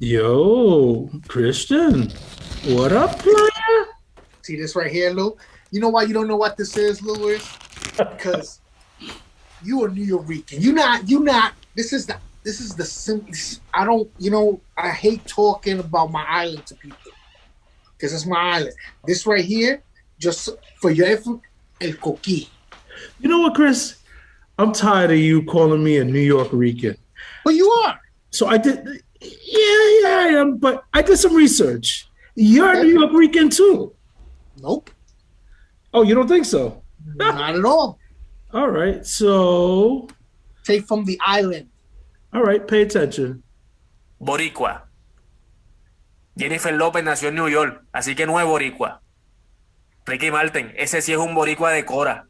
Yo, Christian, what up, player? See this right here, Lou? You know why you don't know what this is, Lou? Because you are New York Rican. You not. This is the simplest. I don't. I hate talking about my island to people because it's my island. This right here, just for your info, el coquí. You know what, Chris? I'm tired of you calling me a New York Rican. But you are. So I did. Yeah, I am. But I did some research. You're a New York Rican too. Nope. Oh, you don't think so? Not at all. All right. So. Take from the island. All right. Pay attention. Boricua. Jennifer López nació en New York, así que no es boricua. Ricky Martin, ese sí es un boricua de Cora.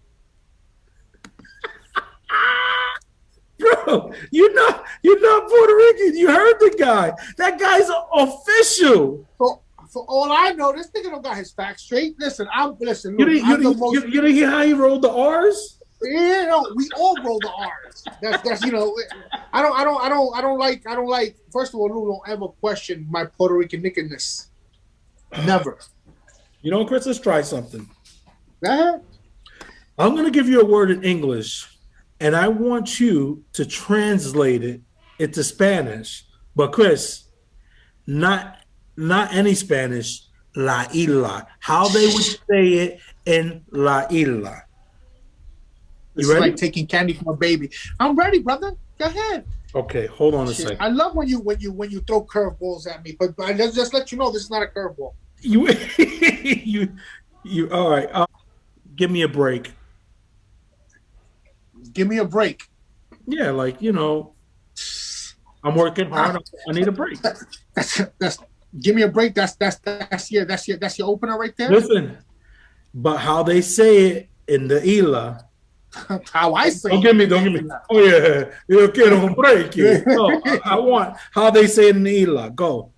Bro, you're not Puerto Rican. You heard the guy. That guy's official. So, for all I know, this nigga don't got his facts straight. Listen. You didn't hear how he rolled the R's? Yeah, no, we all roll the R's. That's I don't like. First of all, Lou, don't ever question my Puerto Rican nickness. Never. You know, Chris, let's try something. Go ahead. I'm gonna give you a word in English, and I want you to translate it into Spanish. But Chris, not any Spanish. La isla. How they would say it in La isla. It's like taking candy from a baby. I'm ready, brother. Go ahead. Okay, hold on a second. I love when you throw curveballs at me, but I just let you know this is not a curveball. You all right. Give me a break. Give me a break. Yeah, like, I'm working hard. I need a break. That's give me a break. That's your opener right there. Listen, but how they say it in the isla. How I say Don't give me. Oh yeah, you quiero un break. No, I want how they say it in the isla. Go.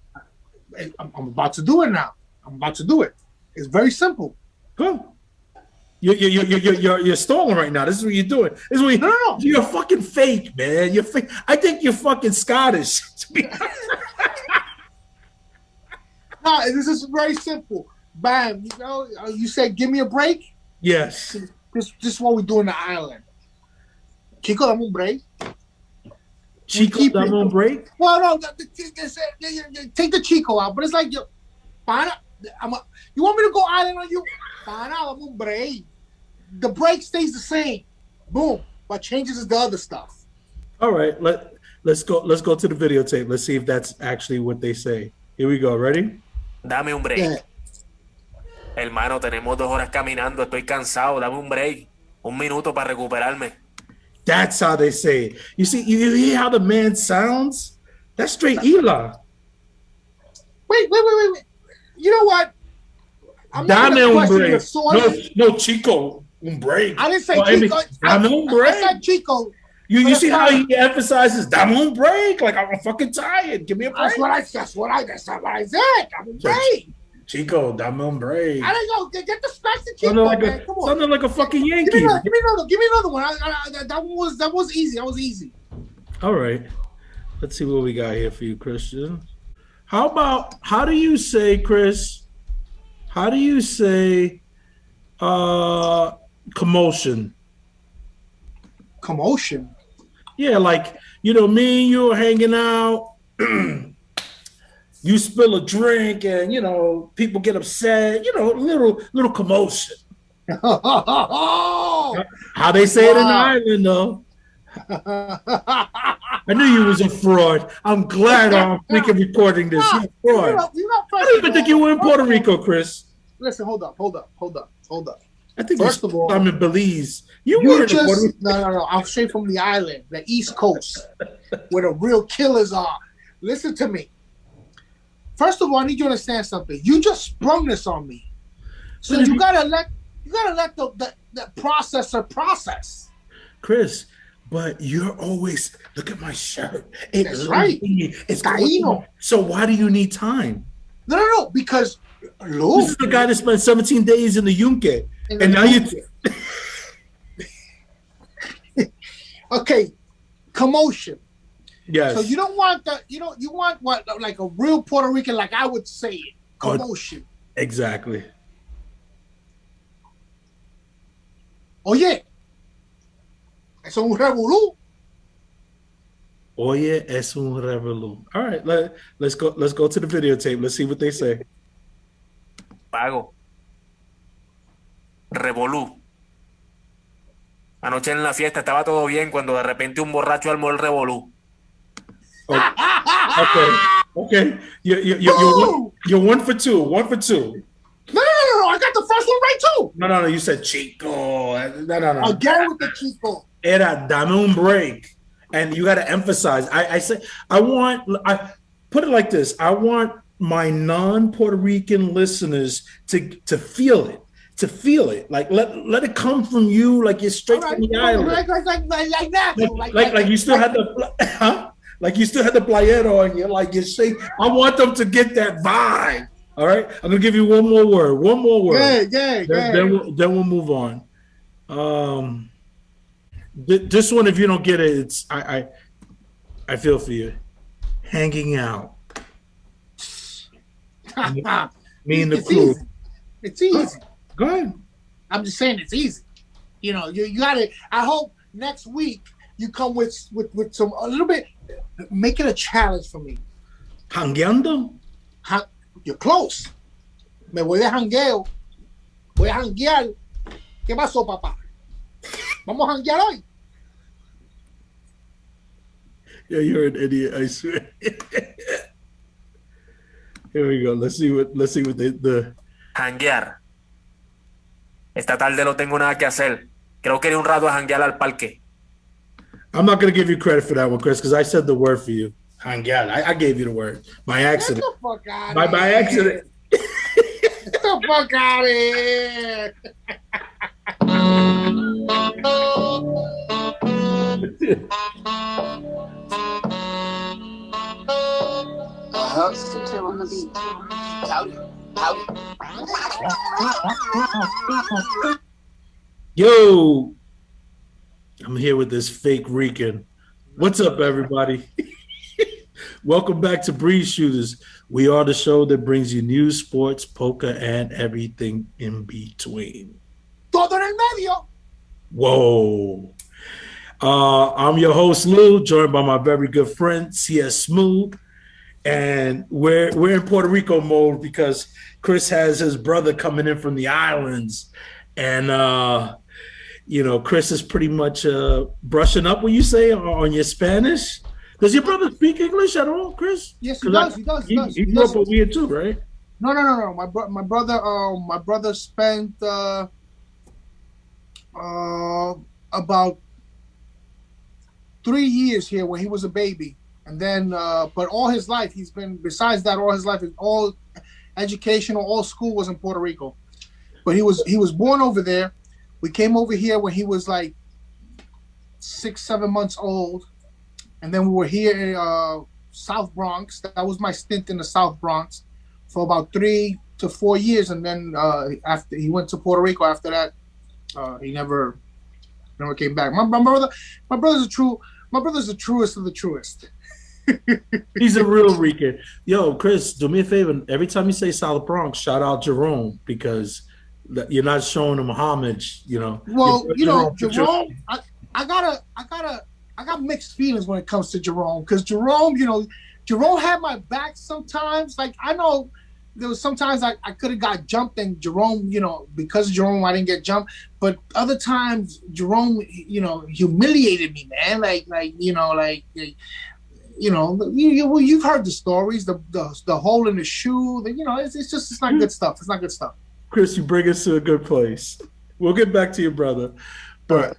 I'm about to do it now. I'm about to do it. It's very simple. Go. You're stalling right now. This is what you're doing. This is what No. You're fucking fake, man. You're fake. I think you're fucking Scottish. No, this is very simple. Bam. You said give me a break. Yes. This is what we do in the island. Chico, dame un break. Chico, dame un break? Well, no, take the Chico out, but it's like, you want me to go island on you? Dame un break. The break stays the same. Boom. What changes is the other stuff. All right, let's go to the videotape. Let's see if that's actually what they say. Here we go. Ready? Dame un break. Yeah. Hermano, tenemos 2 horas caminando. Estoy cansado. Dame un break. Un minuto para recuperarme. That's how they say it. You see, you hear how the man sounds? That's straight Ela. Wait. You know what? I'm Dame not un break. No, Chico, un break. I didn't say Chico. Dame un break. I said Chico. You see how he emphasizes dame un break? Like, I'm fucking tired. Give me a break. That's what I said. Dame un break. Chico, dame un break. I don't know. Get the specs to Chico, man. Come on. Sounded like a fucking Yankee. Give me another one. That was easy. All right. Let's see what we got here for you, Christian. How do you say, Chris? How do you say commotion? Commotion? Yeah, like, me and you are hanging out. You spill a drink and, people get upset, little commotion. How they say it in Ireland, though. I knew you was a fraud. I'm glad I'm recording this. You're a fraud. I don't even think you were in Puerto Rico, Chris. Listen, hold up. I think first of all, I'm in Belize. No. I'm straight from the island, the East Coast, where the real killers are. Listen to me. First of all, I need you to understand something. You just sprung this on me, so you gotta let the processor process. Chris, but you're always look at my shirt. That's right. It's Caíno. So why do you need time? No, because Lou, this is the guy that spent 17 days in the Yunque, and now you. Okay, commotion. So Yes. you don't want you want what like a real Puerto Rican, like I would say it, Oh, commotion. exactly. Oye, eso es un revolú. Oye, es un revolú. All right, let's go. Let's go to the videotape. Let's see what they say. Pago. Revolú. Anoche en la fiesta estaba todo bien cuando de repente un borracho armó el revolú. Oh, okay. Okay. You're 1 for 2. 1 for 2. No, I got the first one right too. No. You said Chico. No. Again with the Chico. Era dame un break. And you got to emphasize. I say I put it like this. I want my non-Puerto Rican listeners to feel it. To feel it. Like let it come from you like you're straight from the island. Like that. Like you still had the huh? Like you still had the playero and you're shake. I want them to get that vibe. All right. I'm gonna give you one more word. Yeah. Then we'll move on. This one, if you don't get it, it's I feel for you. Hanging out. Me and the crew. It's easy. Go ahead. I'm just saying it's easy. You got it. I hope next week you come with some a little bit. Make it a challenge for me. Hangueando. You're close. Me voy de jangueo. Voy a janguear. ¿Qué pasó, papá? Vamos a janguear hoy. Yeah, you're an idiot, I swear. Here we go. Let's see what the Janguear. Esta tarde no tengo nada que hacer. Creo que iré un rato a janguear al parque. I'm not gonna give you credit for that one, Chris, because I said the word for you. Hanguear. I gave you the word by accident. Get the fuck out By accident. Get the fuck out of here. Sit on the beach. Yo, I'm here with this fake Rican. What's up, everybody? Welcome back to Breeze Shooters. We are the show that brings you news, sports, poker, and everything in between. Todo en el medio. Whoa. I'm your host, Lou, joined by my very good friend, C.S. Smooth. And we're in Puerto Rico mode because Chris has his brother coming in from the islands. And, Chris is pretty much brushing up, what you say, on your Spanish. Does your brother speak English at all, Chris? Yes, he does. He grew up over here too, right? No. My brother spent about 3 years here when he was a baby, and then but all his life he's been. Besides that, all his life is all educational. All school was in Puerto Rico, but he was born over there. We came over here when he was like 6-7 months old. And then we were here in South Bronx. That was my stint in the South Bronx for about 3 to 4 years. And then after he went to Puerto Rico, after that, he never came back. My brother's the truest of the truest. He's a real Rican. Yo, Chris, do me a favor. Every time you say South Bronx, shout out Jerome, because you're not showing him homage. Well, Jerome, I got mixed feelings when it comes to Jerome, because Jerome had my back sometimes. Like, I know there was sometimes I could have got jumped, and Jerome, because of Jerome, I didn't get jumped. But other times, Jerome, humiliated me, man. You've heard the stories, the hole in the shoe. It's not good stuff. It's not good stuff. Chris, you bring us to a good place. We'll get back to your brother, but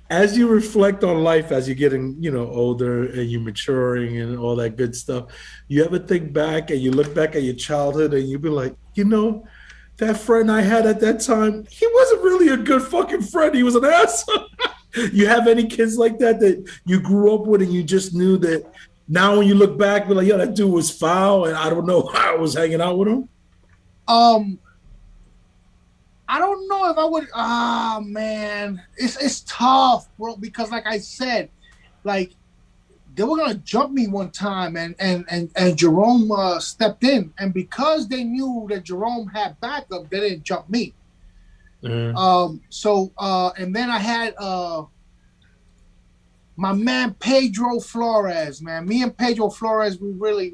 as you reflect on life, as you're getting, older and you're maturing and all that good stuff, you ever think back and you look back at your childhood and you be like, that friend I had at that time, he wasn't really a good fucking friend. He was an asshole. You have any kids like that you grew up with and you just knew that now when you look back, be like, yo, that dude was foul and I don't know how I was hanging out with him? I don't know if I would. Man, it's tough, bro. Because like I said, like they were gonna jump me one time, and Jerome stepped in, and because they knew that Jerome had backup, they didn't jump me. And then I had my man Pedro Flores, man. Me and Pedro Flores, we really,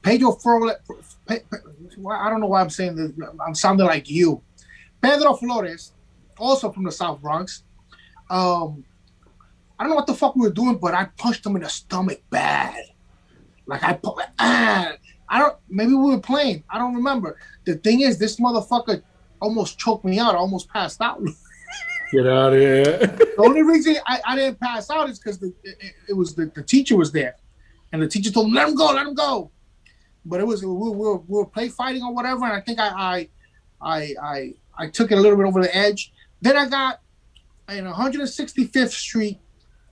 Pedro Flores. I don't know why I'm saying this. I'm sounding like you, Pedro Flores, also from the South Bronx. I don't know what the fuck we were doing, but I punched him in the stomach bad. Like I don't. Maybe we were playing. I don't remember. The thing is, this motherfucker almost choked me out. I almost passed out. Get out of here. The only reason I didn't pass out is because it was the teacher was there, and the teacher told him, let him go. But it was we were play fighting or whatever, and I think I took it a little bit over the edge. Then I got in 165th Street,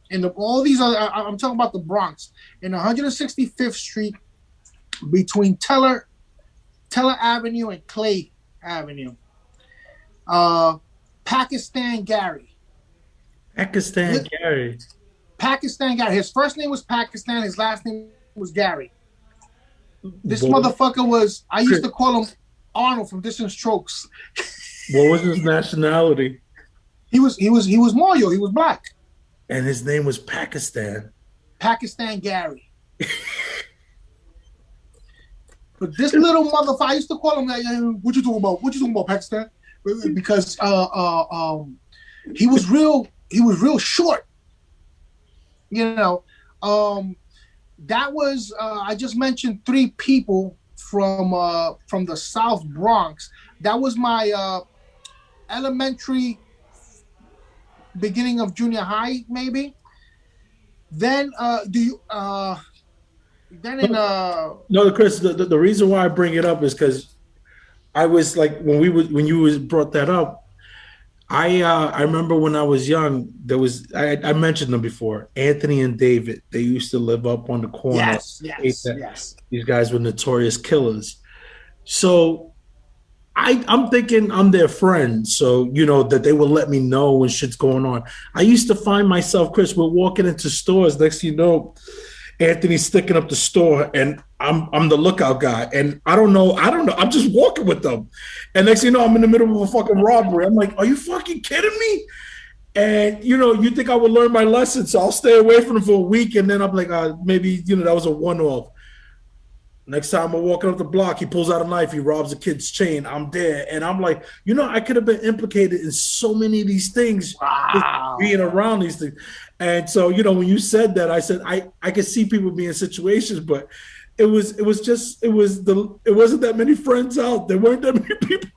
and all these other, I'm talking about the Bronx, in 165th Street between Teller Avenue and Clay Avenue. Pakistan Gary. Pakistan Gary. His first name was Pakistan. His last name was Gary. This motherfucker was, I used to call him Arnold from Distant Strokes. What was his nationality? He was Moyo. He was black. And his name was Pakistan. Pakistan Gary. But this little motherfucker, I used to call him like, what you talking about? What you talking about, Pakistan? Because he was real short. You know, that was I just mentioned 3 people from the South Bronx. That was my elementary, beginning of junior high, maybe. Then no, Chris, the reason why I bring it up is because I was like, when you brought that up, I remember when I was young, there was, I mentioned them before, Anthony and David. They used to live up on the corner. Yes. These guys were notorious killers. So I'm thinking I'm their friend, so that they will let me know when shit's going on. I used to find myself, Chris, we're walking into stores. Next thing you know, Anthony's sticking up the store, and I'm the lookout guy, and I don't know. I'm just walking with them, and next thing you know, I'm in the middle of a fucking robbery. I'm like, are you fucking kidding me? And you think I would learn my lesson, so I'll stay away from them for a week, and then I'm like, maybe that was a one-off. Next time I'm walking up the block, he pulls out a knife, he robs a kid's chain. I'm there, and I'm like, I could have been implicated in so many of these things, just being around these things. And so, when you said that, I said I could see people being in situations, but it wasn't that many friends out. There weren't that many people.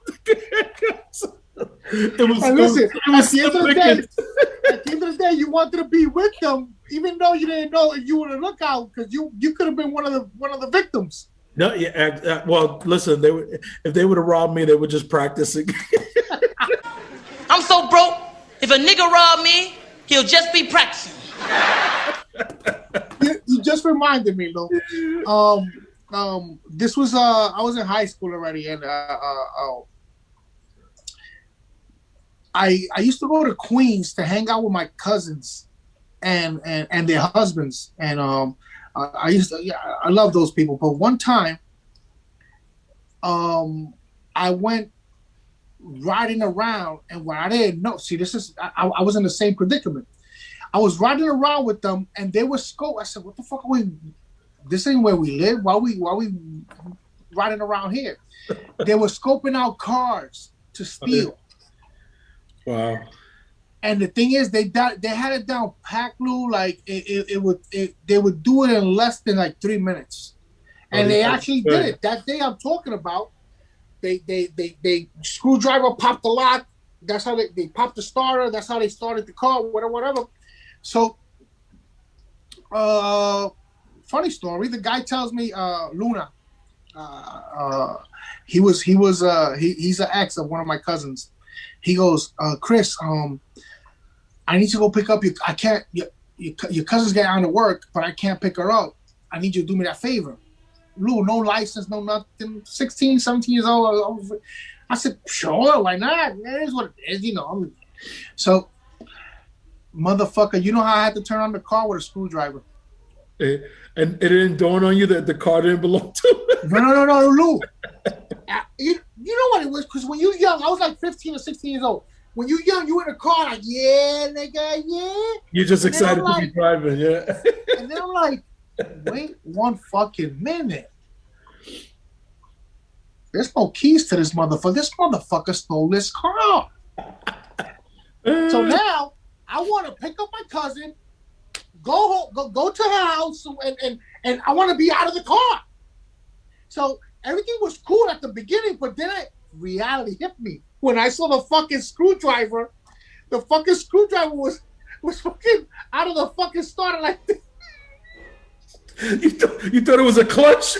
It was. At the end of the day, you wanted to be with them, even though you didn't know if you were the lookout, because you could have been one of the victims. No, yeah. Well, listen, if they would have robbed me, they were just practicing. I'm so broke. If a nigga rob me, he'll just be practicing. You just reminded me, though. This was I was in high school already, and I used to go to Queens to hang out with my cousins and their husbands, and I love those people. But one time, I went riding around, and what I didn't know, I was in the same predicament. I was riding around with them, and they were scoping. I said, "What the fuck are we? This ain't where we live. Why we riding around here?" They were scoping out cars to steal. Wow. And the thing is, they had it down pat, Lou. Like they would do it in less than like 3 minutes, and they actually did it that day. I'm talking about. They screwdriver popped the lock. That's how they popped the starter. That's how they started the car. Whatever. So, funny story. The guy tells me, Luna. He's an ex of one of my cousins. He goes, Chris, I need to go pick up I can't. Your cousin's getting out of work, but I can't pick her up. I need you to do me that favor. Lou, no license, no nothing. 16, 17 years old. I said, sure, why not? It is what it is, So Motherfucker, you know how I had to turn on the car with a screwdriver? And it didn't dawn on you that the car didn't belong to him? No, Lou. You know what it was? Because when you young, I was like 15 or 16 years old. When you young, you in the car like, yeah, nigga, yeah. You're just And excited to like, be driving, yeah. And then I'm like, wait one fucking minute. There's no keys to this motherfucker. This motherfucker stole this car. So now I want to pick up my cousin, go to her house, and I want to be out of the car. So everything was cool at the beginning, but then reality hit me when I saw the fucking screwdriver. The fucking screwdriver was fucking out of the fucking starter like this. You thought it was a clutch?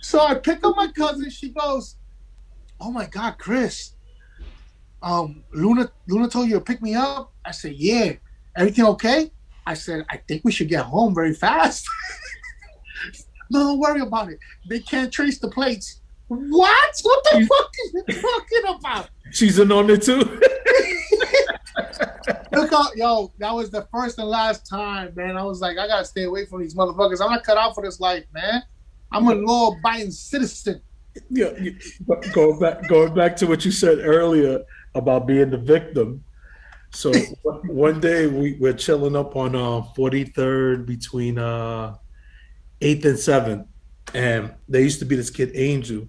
So I pick up my cousin. She goes, "Oh my God, Chris, Luna told you to pick me up." I said, "Yeah, everything okay?" I said, "I think we should get home very fast." No, don't worry about it. They can't trace the plates. What? What the fuck is you talking about? She's in on it too. Look out, yo, that was the first and last time, man. I was like, I gotta stay away from these motherfuckers. I'm not cut out for this life, man. I'm a law-abiding citizen. Yeah, going back to what you said earlier about being the victim. So one day we're chilling up on 43rd between 8th and 7th, and there used to be this kid Angel.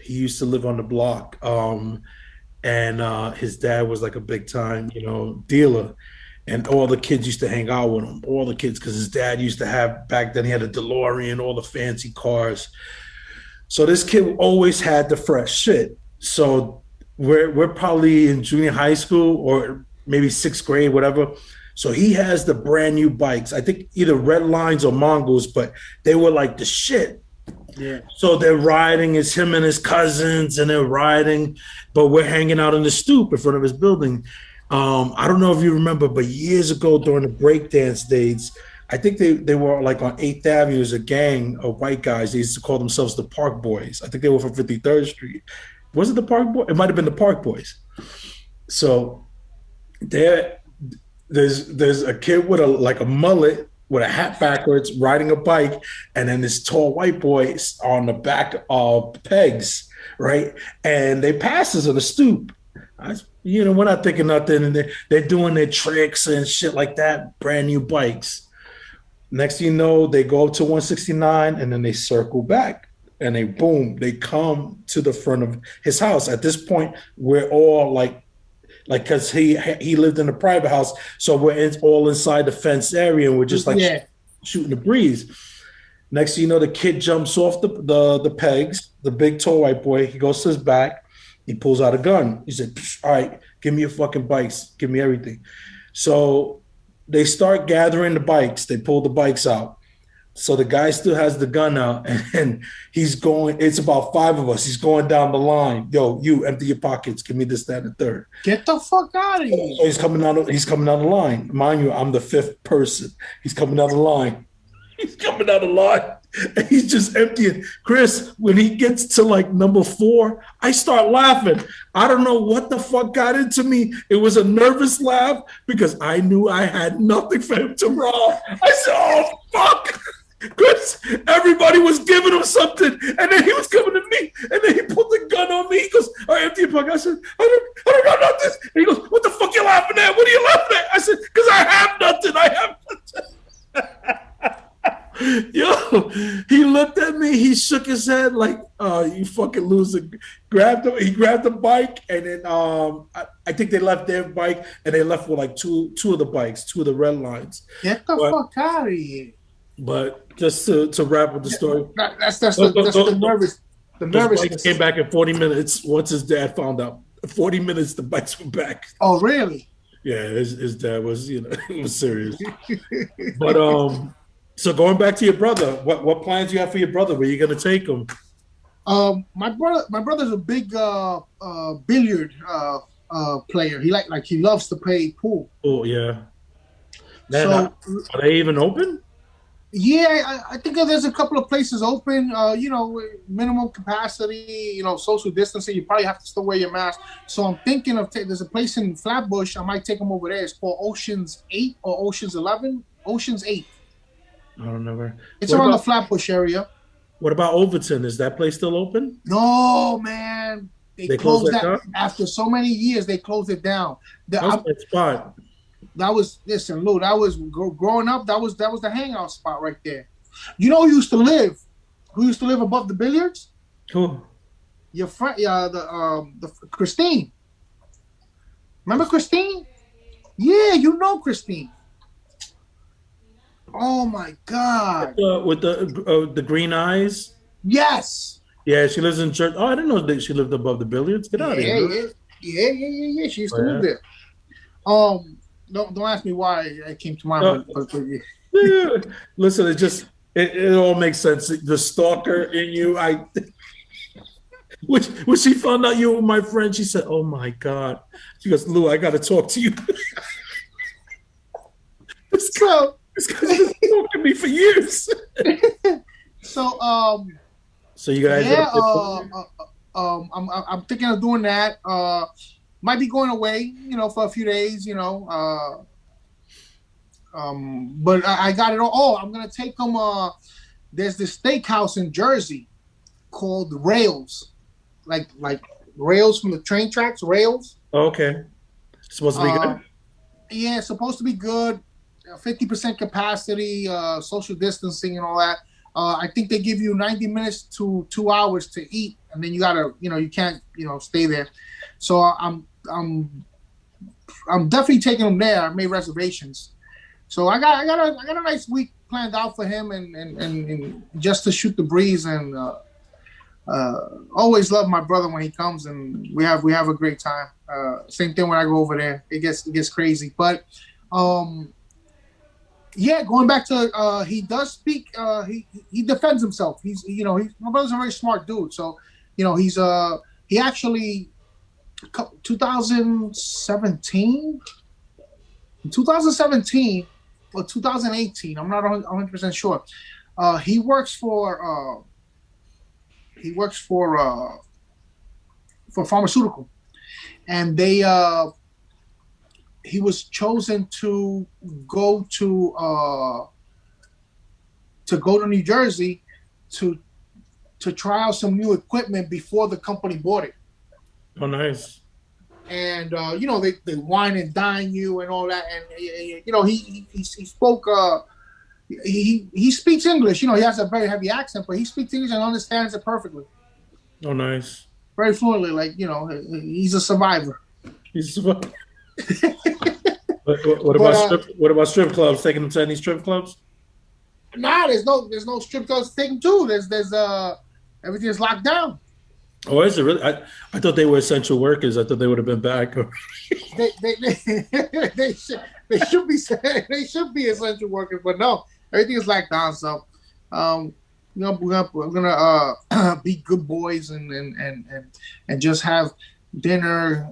He used to live on the block, and his dad was like a big time, dealer, and all the kids used to hang out with him. All the kids, because his dad used to have, back then he had a DeLorean, all the fancy cars. So this kid always had the fresh shit. So we're probably in junior high school or maybe 6th grade, whatever. So he has the brand new bikes. I think either Red Lines or Mongols, but they were like the shit. Yeah. So they're riding. It's him and his cousins, and they're riding. But we're hanging out on the stoop in front of his building. I don't know if you remember, but years ago during the breakdance days, I think they were like on 8th Avenue. There's a gang of white guys. They used to call themselves the Park Boys. I think they were from 53rd Street. Was it the Park Boys? It might have been the Park Boys. So there's a kid with a mullet with a hat backwards riding a bike, and then this tall white boy on the back of pegs, right? And they pass us on the stoop. We're not thinking nothing, and they're doing their tricks and shit like that, brand new bikes. Next thing you know, they go up to 169, and then they circle back, and they come to the front of his house. At this point, we're all like because he lived in a private house, so we're all inside the fenced area, and we're just shooting the breeze. Next thing you know, the kid jumps off the pegs, the big tall white boy. He goes to his back. He pulls out a gun. He said, "All right, give me your fucking bikes. Give me everything." So they start gathering the bikes. They pull the bikes out. So the guy still has the gun out, and he's going. It's about 5 of us. He's going down the line. Yo, you empty your pockets. Give me this, that, and the third. Get the fuck out of here. So he's coming down the line. Mind you, I'm the 5th person. He's coming down the line. And he's just emptying. Chris, when he gets to like number 4, I start laughing. I don't know what the fuck got into me. It was a nervous laugh because I knew I had nothing for him to rob. I said, "Oh, fuck." Chris, everybody was giving him something, and then he was coming to me, and then he pulled the gun on me. He goes, "All right, empty your pocket." I said, I don't got nothing. And he goes, "What the fuck you laughing at? What are you laughing at?" I said, "Because I have nothing. Yo, he looked at me. He shook his head like, "Oh, you fucking loser." He grabbed the bike, and then I think they left their bike, and they left with like two of the bikes, 2 of the Red Lines. Get the fuck out of here. But just to wrap up the story, that's the nervous. The nervousness came back in 40 minutes. Once his dad found out, 40 minutes the bikes were back. Oh, really? Yeah, his dad was, it was serious. But so going back to your brother, what plans do you have for your brother? Where you gonna take him? My brother's a big billiard player. He loves to play pool. Oh yeah. Man, So are they even open? Yeah, I think there's a couple of places open. Minimum capacity. Social distancing. You probably have to still wear your mask. So I'm thinking of there's a place in Flatbush. I might take them over there. It's called Ocean's 8 or Ocean's 11. Ocean's 8. I don't know. It's What around the about Flatbush area. what about Overton? Is that place still open? No, man. They They closed closed that that down? after so many years. They closed it down. That was my spot. That was listen, Lou. That was growing up. That was the hangout spot right there. You know who used to live? Who used to live above the billiards? Cool. Your friend, the Christine. Remember Christine? Yeah, you know Christine. Oh my God. With the green eyes. Yes. Yeah, she lives in church. Oh, I didn't know that she lived above the billiards. Get out of here. Yeah. She used to live there. Don't ask me why I came to mind, but yeah. Yeah. Listen, it all makes sense. The stalker in you, when she found out you were my friend, she said, "Oh my God." She goes, "Lou, I got to talk to you." So This guy's been stalking me for years. so So you guys, yeah, I'm thinking of doing that. Might be going away, for a few days, but I got it all. Oh, I'm gonna take them. There's this steakhouse in Jersey called Rails, like rails from the train tracks. Rails. okay, supposed to be good. Yeah, it's supposed to be good. 50% capacity, social distancing, and all that. I think they give you 90 minutes to 2 hours to eat, and then you gotta, you can't, stay there. So I'm definitely taking them there. I made reservations. So I got a nice week planned out for him, and just to shoot the breeze, and always love my brother when he comes, and we have a great time. Same thing when I go over there. It gets crazy, but yeah, going back to he does speak. He defends himself. He's my brother's a very smart dude. So he's he actually 2017 or 2018. I'm not 100% sure. He works for pharmaceutical, and he was chosen to go to New Jersey to try out some new equipment before the company bought it. Oh, nice. And they wine and dine you and all that, and he spoke. He speaks English. He has a very heavy accent, but he speaks English and understands it perfectly. Oh, nice. Very fluently, like he's a survivor. He's what about strip clubs? Taking them to any strip clubs? Nah, there's no strip clubs to take them to. There's everything is locked down. Oh, is it really? I thought they were essential workers. I thought they would have been back. they should be essential workers, but no, everything is locked down. So, we're gonna be good boys and just have dinner.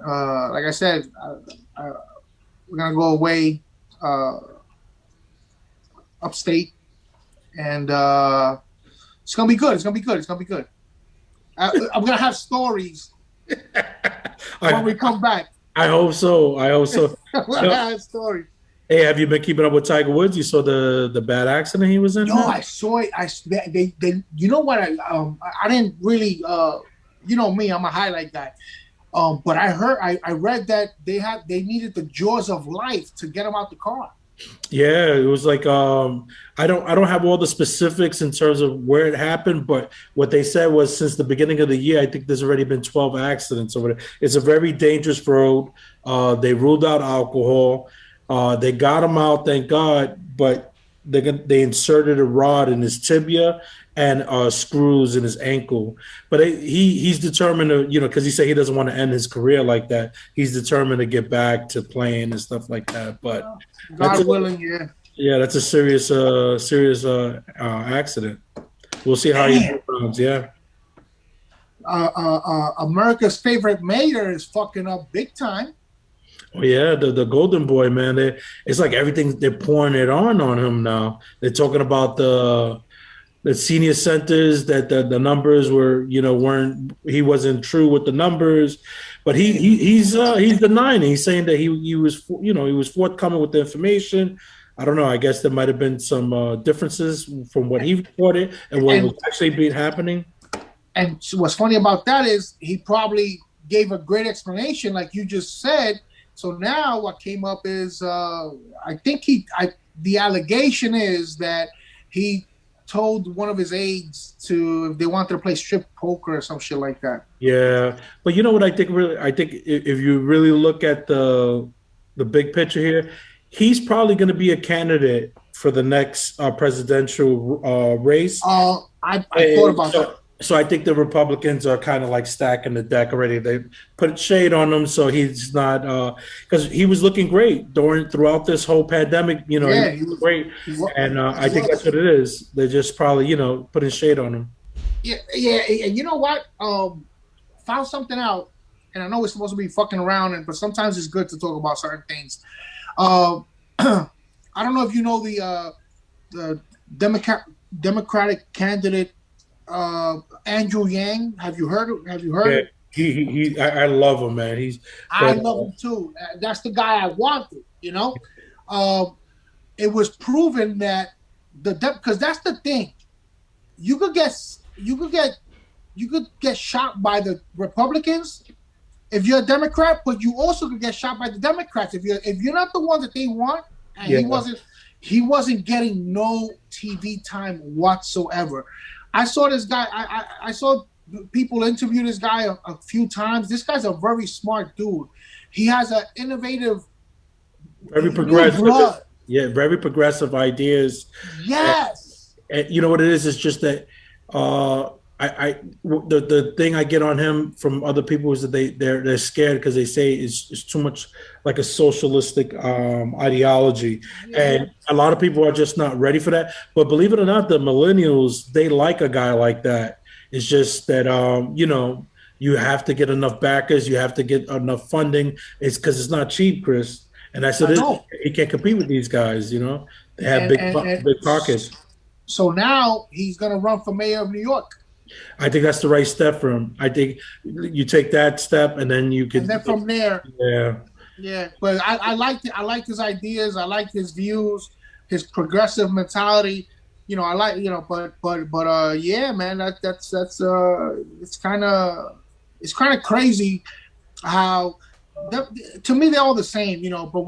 Like I said, we're gonna go away upstate, and it's gonna be good. It's gonna be good. I'm gonna have stories when we come back. I hope so. I'm gonna have stories. Hey, have you been keeping up with Tiger Woods? You saw the bad accident he was in? No, I saw it. They you know what? I didn't really me. I'm a highlight guy. But I read that they needed the jaws of life to get him out the car. Yeah, it was like I don't have all the specifics in terms of where it happened, but what they said was since the beginning of the year, I think there's already been 12 accidents over there. It's a very dangerous road. They ruled out alcohol. They got him out, thank God, but they inserted a rod in his tibia and screws in his ankle. But he's determined to, because he said he doesn't want to end his career like that. He's determined to get back to playing and stuff like that. But God willing, yeah. Yeah, that's a serious accident. We'll see how he performs. Yeah. America's favorite mayor is fucking up big time. Oh yeah, the Golden Boy, man. It's like everything they're pouring it on him now. They're talking about the senior centers that the numbers were weren't he wasn't true with the numbers, but he's denying it. He's saying that he was he was forthcoming with the information. I don't know. I guess there might have been some differences from what he reported and what was And actually being happening. and what's funny about that is he probably gave a great explanation, like you just said. So now what came up is I think the allegation is that he told one of his aides to if they wanted to play strip poker or some shit like that. Yeah, but you know what I think really I think if you really look at the big picture here, he's probably going to be a candidate for the next presidential race. I thought about that. So I think the Republicans are kind of like stacking the deck already. They put shade on him, so he's not because he was looking great throughout this whole pandemic. Yeah, he was great, and I think that's what it is. They're just probably putting shade on him. Yeah. And you know what? Found something out, and I know it's supposed to be fucking around, but sometimes it's good to talk about certain things. I don't know if you know the Democratic candidate Andrew Yang. Have you heard? Yeah, I love him, man. I love him too. That's the guy I wanted. It was proven that because that's the thing. You could get shot by the Republicans if you're a Democrat, but you also could get shot by the Democrats if you're not the one that they want. And he wasn't getting no TV time whatsoever. I saw this guy. I saw people interview this guy a few times. This guy's a very smart dude. He has an innovative, very progressive, very progressive ideas. Yes. And you know what it is? It's just that the thing I get on him from other people is that they're scared because they say it's too much like a socialistic ideology, and a lot of people are just not ready for that. But believe it or not, the millennials, they like a guy like that. It's just that you have to get enough backers, you have to get enough funding. It's because it's not cheap, Chris, and that's it. He can't compete with these guys. They have big pockets. So now he's going to run for mayor of New York. I think that's the right step for him. I think you take that step, and then you can. And then from there, yeah. But I liked it. I liked his ideas. I liked his views, his progressive mentality. I like. Yeah, man. That's it's kind of crazy how. To me, they're all the same. But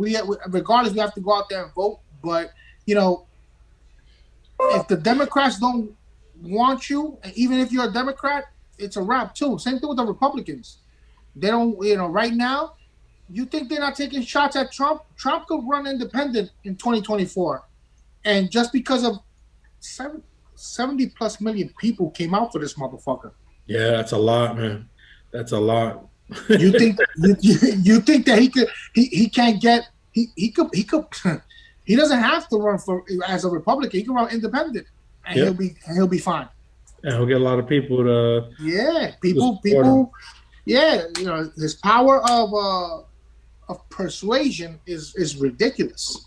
regardless, we have to go out there and vote. But if the Democrats don't want you, and even if you're a Democrat, it's a wrap too. Same thing with the Republicans. They don't, right now, you think they're not taking shots at Trump? Trump could run independent in 2024. And just because of 70 plus million people came out for this motherfucker. Yeah, that's a lot, man. That's a lot. You think you think that he can't get he could he doesn't have to run as a Republican. He can run independent. And he'll be fine. And he'll get a lot of people to. Yeah, people. Yeah, his power of persuasion is ridiculous.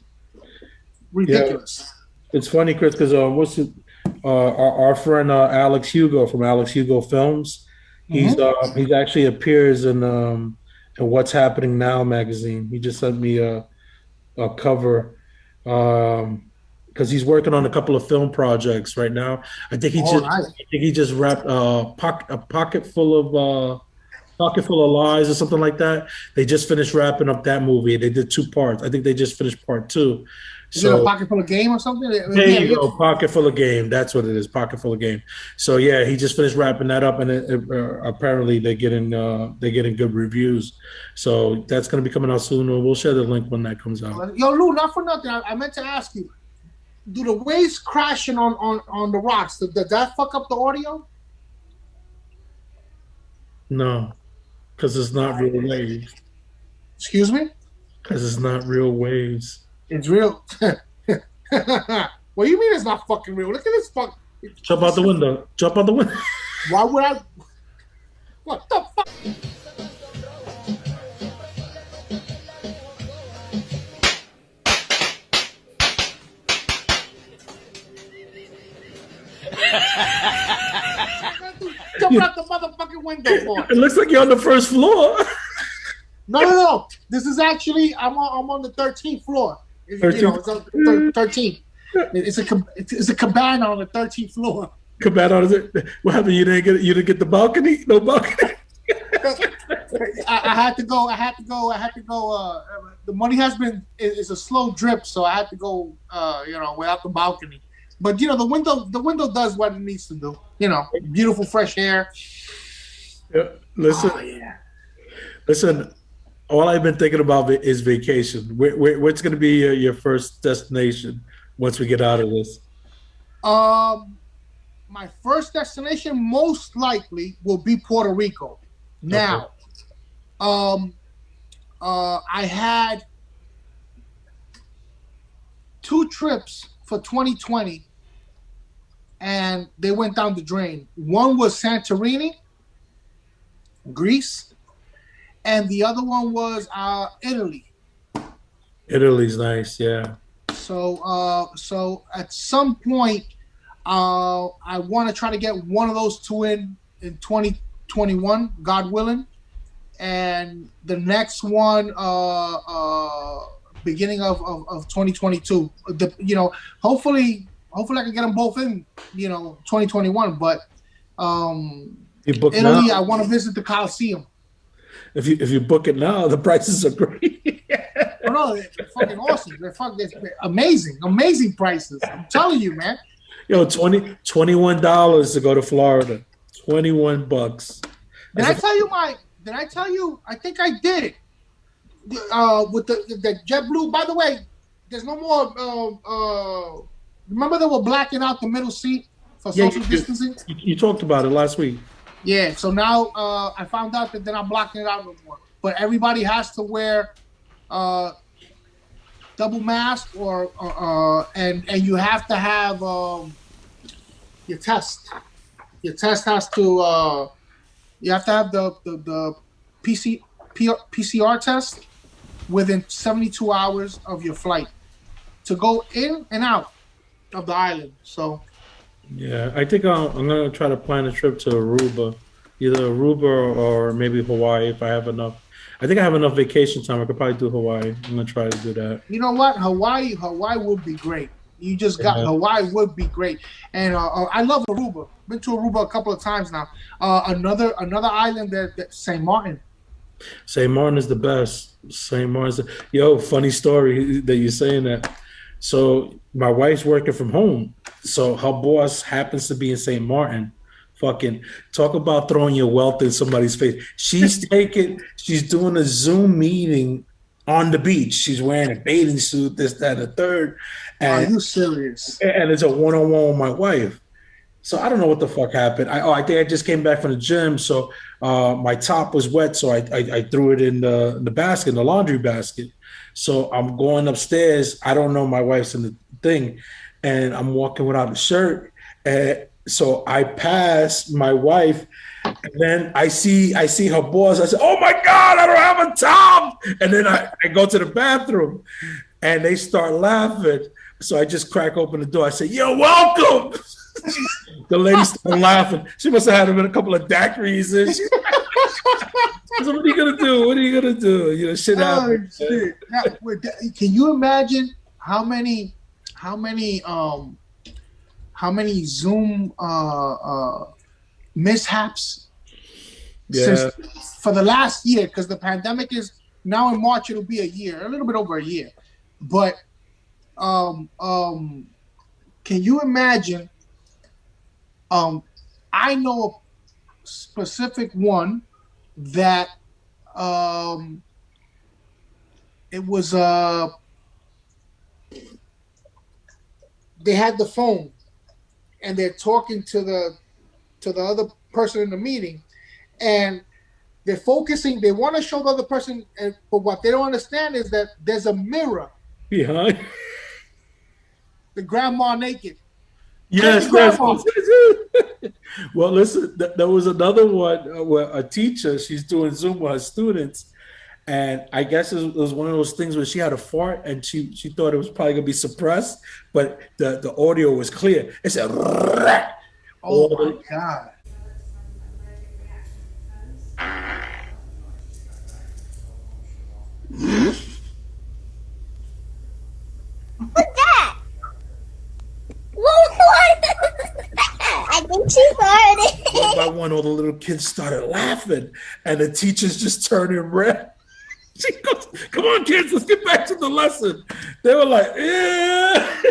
Ridiculous. Yeah. It's funny, Chris, because our friend Alex Hugo from Alex Hugo Films, he's actually appears in What's Happening Now magazine. He just sent me a cover. Because he's working on a couple of film projects right now. I think he just wrapped a pocket full of lies or something like that. They just finished wrapping up that movie. They did 2 parts. I think they just finished part 2. Is it a pocket full of game or something? There you go, pocket full of game. That's what it is, pocket full of game. So yeah, he just finished wrapping that up, and apparently they're getting good reviews. So that's going to be coming out soon. We'll share the link when that comes out. Yo, Lou, not for nothing. I meant to ask you. Do the waves crashing on the rocks, does that fuck up the audio? No, because it's not real waves. Excuse me? Because it's not real waves. It's real. What do you mean it's not fucking real? Look at this fuck. Jump out the window. Jump out the window. Why would I? What the fuck? open up the motherfucking window for? It looks like you're on the first floor. No. This is actually I'm on the 13th floor. You know, it's on 13th. It's a cabana on the 13th floor. Cabana on it. What happened? You didn't get the balcony? No balcony. I had to go. The money is a slow drip, so I had to go. Without the balcony. But the window does what it needs to do. Beautiful fresh air. Yeah. Listen. Oh, yeah. Listen. All I've been thinking about is vacation. What's going to be your first destination once we get out of this? My first destination most likely will be Puerto Rico. Now, I had 2 trips for 2020, and they went down the drain. One was Santorini, Greece, and the other one was Italy. Italy's nice, yeah. So at some point, I want to try to get one of those 2 in 2021, God willing, and the next one beginning of 2022. Hopefully I can get them both in 2021. But Italy, I want to visit the Coliseum. If you book it now, the prices are great. Oh, no, they're fucking awesome. They're amazing prices. I'm telling you, man. Yo, $21 to go to Florida. $21. Did I tell you? I think I did. With the JetBlue. By the way, there's no more. Remember they were blacking out the middle seat for social distancing? You talked about it last week. Yeah. So now I found out that they're not blocking it out no more. But everybody has to wear double mask and you have to have your test. Your test has to. You have to have the PCR test within 72 hours of your flight to go in and out of the island. So, yeah, I think I'm gonna try to plan a trip to Aruba, either Aruba or maybe Hawaii if I have enough. I think I have enough vacation time. I could probably do Hawaii. I'm gonna try to do that. You know what? Hawaii would be great. You just got Hawaii would be great, and I love Aruba. Been to Aruba a couple of times now. Another island that St. Martin. St. Martin is the best. St. Martin's. Yo, funny story that you're saying that. So my wife's working from home, so her boss happens to be in St. Martin. Fucking talk about throwing your wealth in somebody's face. She's doing a Zoom meeting on the beach. She's wearing a bathing suit, this, that, and the third. And, are you serious? And it's a one-on-one with my wife. So I don't know what the fuck happened. I think I just came back from the gym, so my top was wet, so I threw it in the basket, in the laundry basket. So I'm going upstairs. I don't know my wife's in the thing, and I'm walking without a shirt. And so I pass my wife, and then I see her boss. I said, "Oh my God, I don't have a top!" And then I go to the bathroom, and they start laughing. So I just crack open the door. I say, "You're welcome." The lady started laughing. She must have had a couple of daiquiris. And so what are you gonna do? What are you gonna do? Shit happens. Shit. Now, can you imagine how many Zoom mishaps for the last year? Because the pandemic is now in March. It'll be a year, a little bit over a year. But can you imagine? I know a specific one that it was they had the phone and they're talking to the other person in the meeting, and they're focusing. They want to show the other person, but what they don't understand is that there's a mirror behind the grandma naked. Yes. Well, listen, there was another one where a teacher, she's doing Zoom with her students, and I guess it was one of those things where she had a fart and she thought it was probably going to be suppressed, but the audio was clear. It said, "Oh my God." by one, all the little kids started laughing, and the teachers just turning red. She goes, "Come on, kids, let's get back to the lesson." They were like, "Yeah."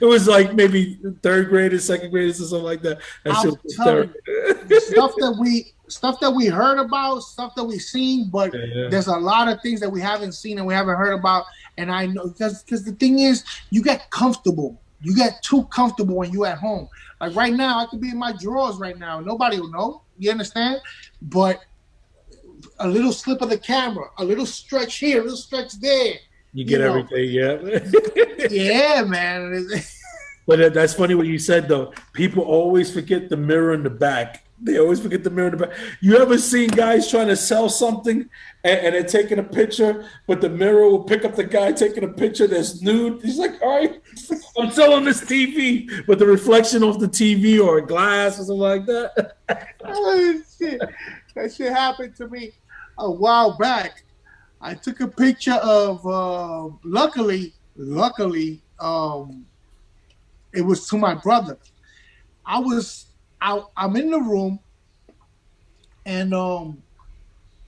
It was like maybe third graders, second graders, or something like that. I'm telling you, stuff that we heard about, stuff that we've seen, but there's a lot of things that we haven't seen and we haven't heard about. And I know because the thing is, you get comfortable. You get too comfortable when you're at home. Like right now, I could be in my drawers right now. Nobody will know. You understand? But a little slip of the camera, a little stretch here, a little stretch there. You get everything, yeah. Yeah, man. But that's funny what you said, though. People always forget the mirror in the back. They always forget the mirror in the back. You ever seen guys trying to sell something and they're taking a picture, but the mirror will pick up the guy taking a picture that's nude? He's like, all right, I'm selling this TV, but the reflection off the TV or a glass or something like that. Oh, shit. That shit happened to me a while back. I took a picture of, luckily, it was to my brother. I'm in the room, and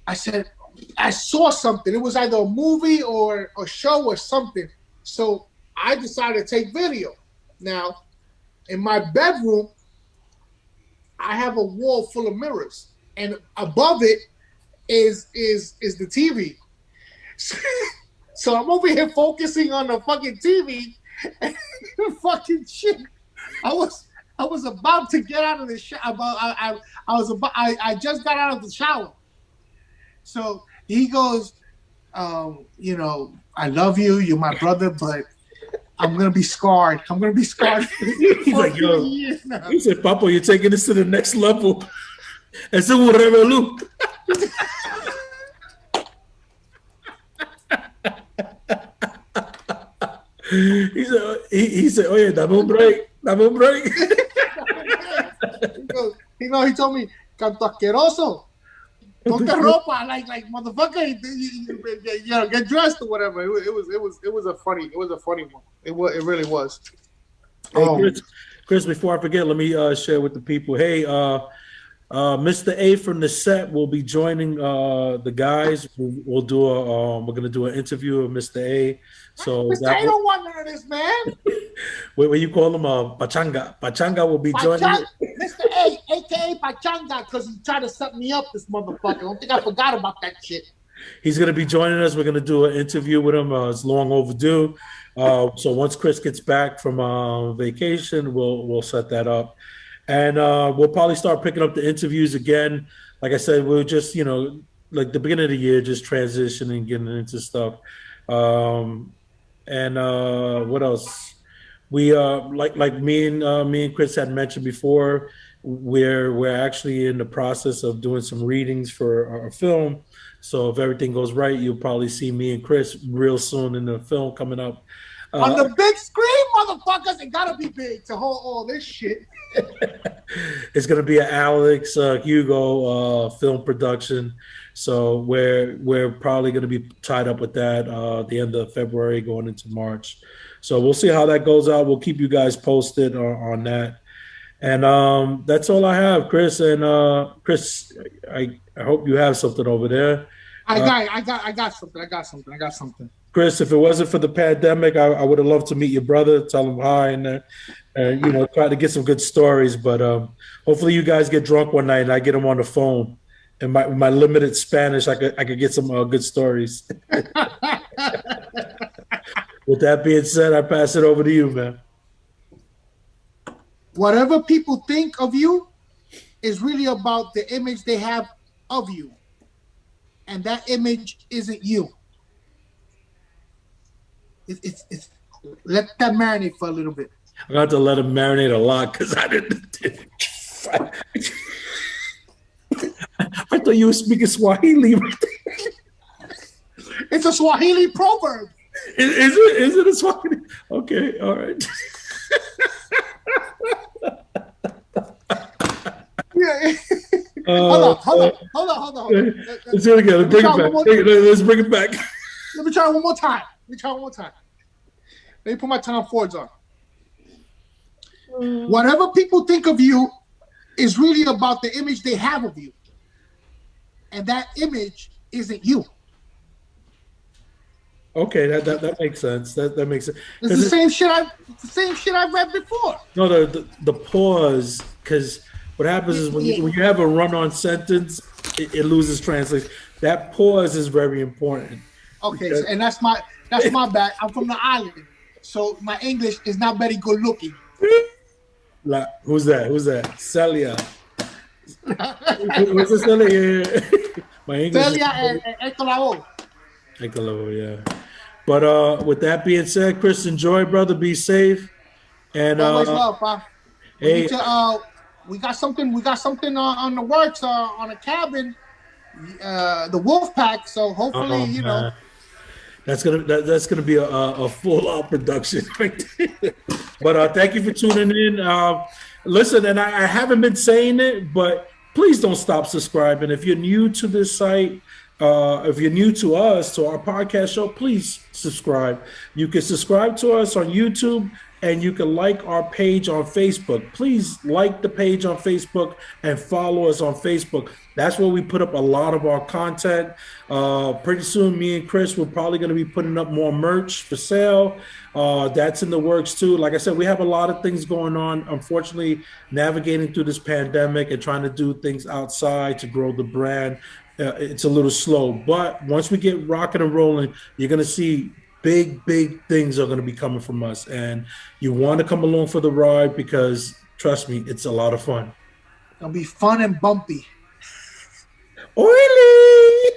I said, I saw something. It was either a movie or a show or something. So I decided to take video. Now, in my bedroom, I have a wall full of mirrors, and above it is the TV. So I'm over here focusing on the fucking TV, and fucking shit. I was about to get out of the shower. I just got out of the shower. So he goes, you know, I love you. You're my brother, but I'm gonna be scarred. He's like, yo. He said, "Papa, you're taking this to the next level." Ese es un revolú. He said, "Oye, dame un break. He told me, "Canto asqueroso. Ponte ropa, like motherfucker, you know, get dressed or whatever." It was a funny one. It really was. Hey, Chris, before I forget, let me share with the people. Hey, Mr. A from the set will be joining the guys. We'll do we're gonna do an interview of Mr. A. So Mr. A don't want none of this, man. what you call him? Pachanga. Pachanga will be joining. Mr. A, aka Pachanga, because he tried to set me up, this motherfucker. I don't think I forgot about that shit. He's gonna be joining us. We're gonna do an interview with him. It's long overdue. So once Chris gets back from vacation, we'll set that up. And we'll probably start picking up the interviews again. Like I said, we'll just, you know, like the beginning of the year, just transitioning, getting into stuff. And what else? We like me and Chris had mentioned before, we're actually in the process of doing some readings for our film. So if everything goes right, you'll probably see me and Chris real soon in the film coming up. On the big screen, motherfuckers, it gotta be big to hold all this shit. It's gonna be an Alex Hugo film production, so we're probably gonna be tied up with that the end of February going into March. So we'll see how that goes out. We'll keep you guys posted on that. And that's all I have, Chris. And Chris, I hope you have something over there. I got something. Chris, if it wasn't for the pandemic, I would have loved to meet your brother, tell him hi, and you know, try to get some good stories. But hopefully, you guys get drunk one night and I get him on the phone. And my limited Spanish, I could get some good stories. With that being said, I pass it over to you, man. Whatever people think of you is really about the image they have of you. And that image isn't you. It's let that marinate for a little bit. I'm going to have to let him marinate a lot because I didn't. I thought you were speaking Swahili. It's a Swahili proverb. Is it a Swahili? Okay, all right. Yeah. Hold on. Let's do it again. Let's bring it back. Let me try one more time. Let me put my Tom Fords on. Whatever people think of you is really about the image they have of you, and that image isn't you. Okay, that makes sense. That makes sense. It's the same shit. It's the same shit I read before. No, the pause, because what happens is when you have a run-on sentence, it loses translation. That pause is very important. Okay, so, and that's my bad. I'm from the island, so my English is not very good looking. Like, who's that? Who's that? Celia. What's this Celia? My English. Celia and Echo Lavo. Hello, yeah. But with that being said, Chris, enjoy, brother. Be safe. And Always love, pa. hey, We got something on the works on a cabin, the wolf pack. So hopefully, you know, that's gonna be a full out production right there. But thank you for tuning in. Listen, and I haven't been saying it, but please don't stop subscribing. If you're new to this site, if you're new to us, to our podcast show, please subscribe. You can subscribe to us on YouTube, and you can like our page on Facebook. Please like the page on Facebook and follow us on Facebook. That's where we put up a lot of our content. Pretty soon, me and Chris, we're probably going to be putting up more merch for sale. That's in the works too. Like I said, we have a lot of things going on. Unfortunately, navigating through this pandemic and trying to do things outside to grow the brand, it's a little slow. But once we get rocking and rolling, you're going to see big things are going to be coming from us. And you want to come along for the ride because, trust me, it's a lot of fun. It'll be fun and bumpy. Oily!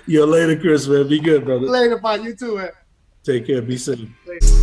Yo, later, Chris, man. Be good, brother. Later, bye. You too, man. Take care. Be safe. Later.